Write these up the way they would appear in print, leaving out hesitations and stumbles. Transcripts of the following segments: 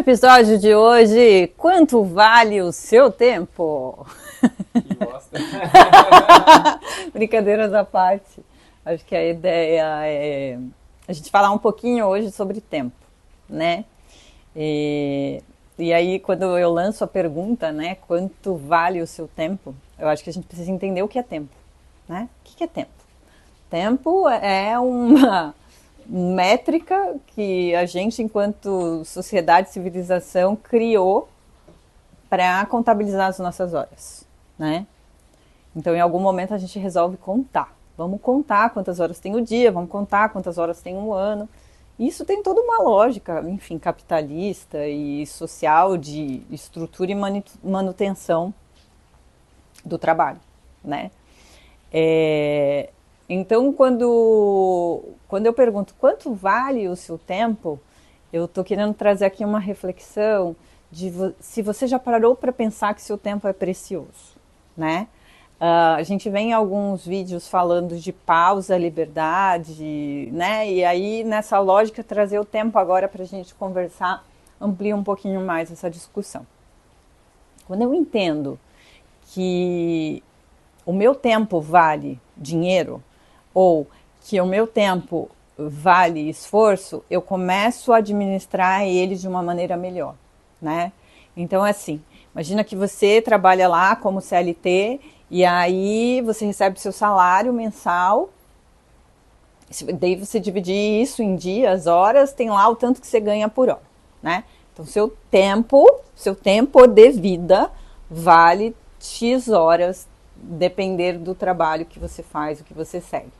episódio de hoje, quanto vale o seu tempo? Que bosta. Brincadeiras à parte. Acho que a ideia é a gente falar um pouquinho hoje sobre tempo, né? E aí, quando eu lanço a pergunta, né, quanto vale o seu tempo, eu acho que a gente precisa entender o que é tempo, né? O que é tempo? Tempo é uma métrica que a gente, enquanto sociedade e civilização, criou para contabilizar as nossas horas, né? Então, em algum momento, a gente resolve contar. Vamos contar quantas horas tem o dia, vamos contar quantas horas tem um ano. Isso tem toda uma lógica, enfim, capitalista e social de estrutura e manutenção do trabalho, né? Então, quando eu pergunto quanto vale o seu tempo, eu estou querendo trazer aqui uma reflexão de se você já parou para pensar que seu tempo é precioso, né? A gente vê em alguns vídeos falando de pausa, liberdade, né? E aí, nessa lógica, trazer o tempo agora para a gente conversar, ampliar um pouquinho mais essa discussão. Quando eu entendo que o meu tempo vale dinheiro, ou que o meu tempo vale esforço, eu começo a administrar ele de uma maneira melhor, né? Então, assim, imagina que você trabalha lá como CLT e aí você recebe seu salário mensal, daí você dividir isso em dias, horas, tem lá o tanto que você ganha por hora, né? Então, seu tempo de vida vale X horas, depender do trabalho que você faz, o que você segue.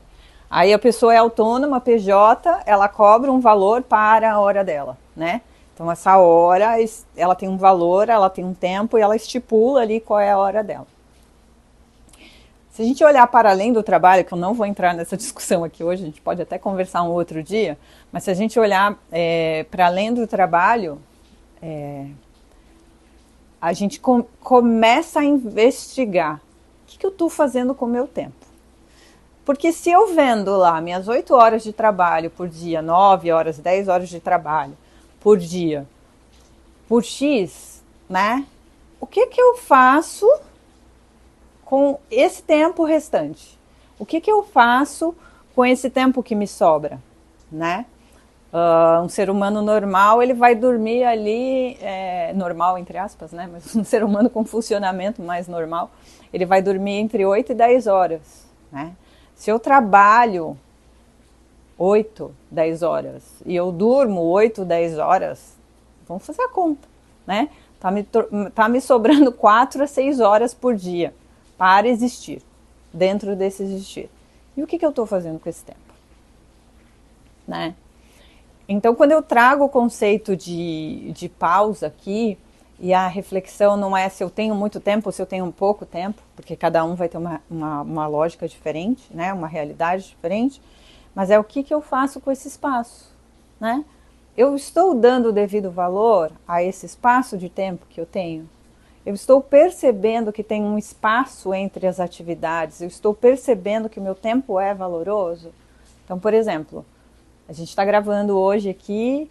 Aí a pessoa é autônoma, PJ, ela cobra um valor para a hora dela, né? Então essa hora, ela tem um valor, ela tem um tempo e ela estipula ali qual é a hora dela. Se a gente olhar para além do trabalho, que eu não vou entrar nessa discussão aqui hoje, a gente pode até conversar um outro dia, mas se a gente olhar para além do trabalho, a gente começa a investigar o que eu estou fazendo com o meu tempo. Porque se eu vendo lá minhas 8 horas de trabalho por dia, 9 horas, 10 horas de trabalho por dia, por X, né? O que eu faço com esse tempo restante? O que eu faço com esse tempo que me sobra, né? Um ser humano normal, ele vai dormir ali, normal entre aspas, né? Mas um ser humano com funcionamento mais normal, ele vai dormir entre 8 e 10 horas, né? Se eu trabalho 8, 10 horas e eu durmo 8, 10 horas, vamos fazer a conta, né? Tá me sobrando 4 a 6 horas por dia para existir, dentro desse existir. E o que eu estou fazendo com esse tempo? Né? Então, quando eu trago o conceito de pausa aqui, e a reflexão não é se eu tenho muito tempo ou se eu tenho pouco tempo, porque cada um vai ter uma lógica diferente, né? Uma realidade diferente, mas é o que eu faço com esse espaço, né? Eu estou dando o devido valor a esse espaço de tempo que eu tenho? Eu estou percebendo que tem um espaço entre as atividades? Eu estou percebendo que o meu tempo é valoroso? Então, por exemplo, a gente está gravando hoje aqui,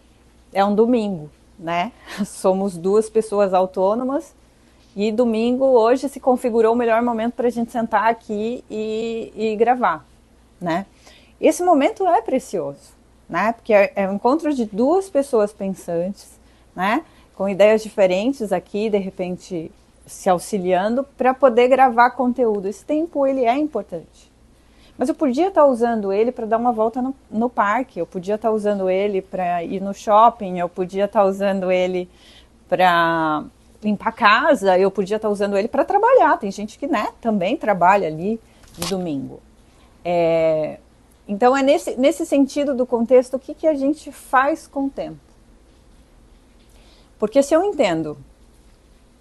é um domingo, né? Somos 2 pessoas autônomas e domingo hoje se configurou o melhor momento para a gente sentar aqui e gravar, né? Esse momento é precioso, né? Porque é um encontro de 2 pessoas pensantes, né? Com ideias diferentes aqui, de repente se auxiliando para poder gravar conteúdo. Esse tempo ele é importante. Mas eu podia estar usando ele para dar uma volta no parque, eu podia estar usando ele para ir no shopping, eu podia estar usando ele para limpar a casa, eu podia estar usando ele para trabalhar. Tem gente que, né, também trabalha ali de domingo. Então é nesse sentido do contexto, o que a gente faz com o tempo? Porque se eu entendo,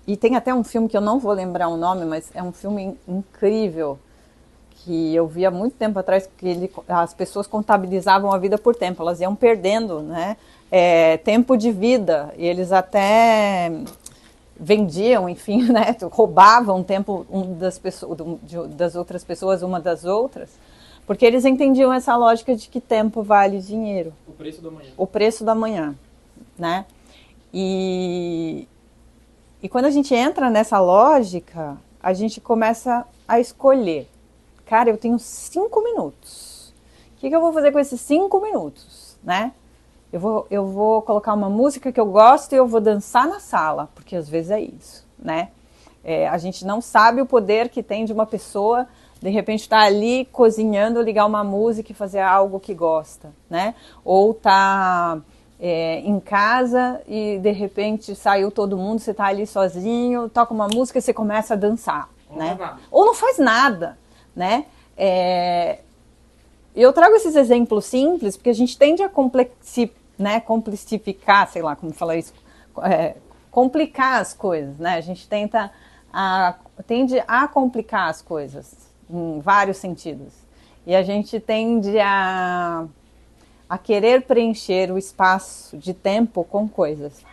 e tem até um filme que eu não vou lembrar o nome, mas é um filme incrível, que eu vi há muito tempo atrás, que as pessoas contabilizavam a vida por tempo, elas iam perdendo, né, tempo de vida, e eles até vendiam, enfim, né, roubavam tempo das outras pessoas, uma das outras, porque eles entendiam essa lógica de que tempo vale dinheiro. O preço do amanhã. O preço do amanhã, né? E, e quando a gente entra nessa lógica, a gente começa a escolher. Cara, eu tenho 5 minutos. O que eu vou fazer com esses 5 minutos, né? Eu vou colocar uma música que eu gosto e eu vou dançar na sala, porque às vezes é isso, né? A gente não sabe o poder que tem de uma pessoa, de repente estar ali cozinhando, ligar uma música e fazer algo que gosta, né? Ou tá em casa e de repente saiu todo mundo, você tá ali sozinho, toca uma música e você começa a dançar, né? Ou não faz nada, né? Eu trago esses exemplos simples porque a gente tende a complexificar, sei lá como falar isso, complicar as coisas, né? A gente tende a complicar as coisas em vários sentidos. E a gente tende a querer preencher o espaço de tempo com coisas.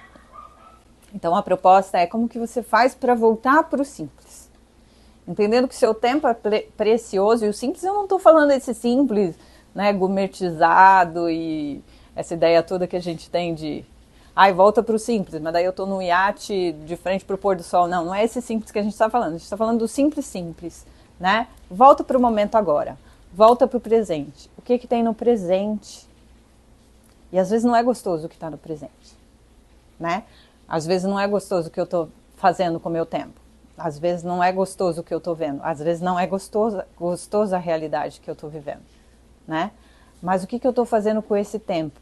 Então a proposta é como que você faz para voltar para o simples. Entendendo que o seu tempo é precioso, e o simples eu não estou falando desse simples, né, gourmetizado e essa ideia toda que a gente tem de volta para o simples, mas daí eu estou no iate de frente para o pôr do sol. Não é esse simples que a gente está falando. A gente está falando do simples, né? Volta para o momento agora. Volta para o presente. O que tem no presente? E às vezes não é gostoso o que está no presente, né? Às vezes não é gostoso o que eu estou fazendo com o meu tempo. Às vezes não é gostoso o que eu estou vendo. Às vezes não é gostosa a realidade que eu estou vivendo, né? Mas o que eu estou fazendo com esse tempo?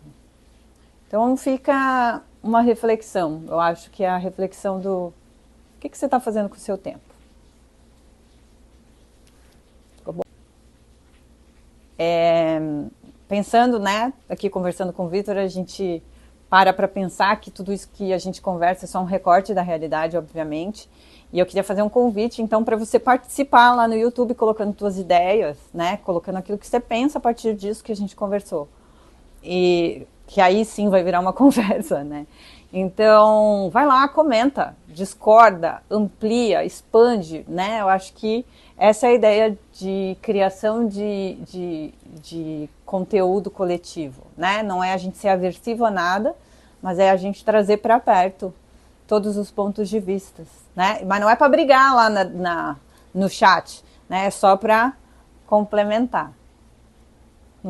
Então fica uma reflexão. Eu acho que é a reflexão do que você está fazendo com o seu tempo. Ficou bom? Pensando, né? Aqui conversando com o Vitor, a gente para pensar que tudo isso que a gente conversa é só um recorte da realidade, obviamente. E eu queria fazer um convite, então, para você participar lá no YouTube, colocando suas ideias, né? Colocando aquilo que você pensa a partir disso que a gente conversou. E que aí sim vai virar uma conversa, né? Então, vai lá, comenta, discorda, amplia, expande, né? Eu acho que essa é a ideia de criação de conteúdo coletivo, né? Não é a gente ser aversivo a nada, mas é a gente trazer para perto todos os pontos de vista, né? Mas não é para brigar lá no chat, né? É só para complementar.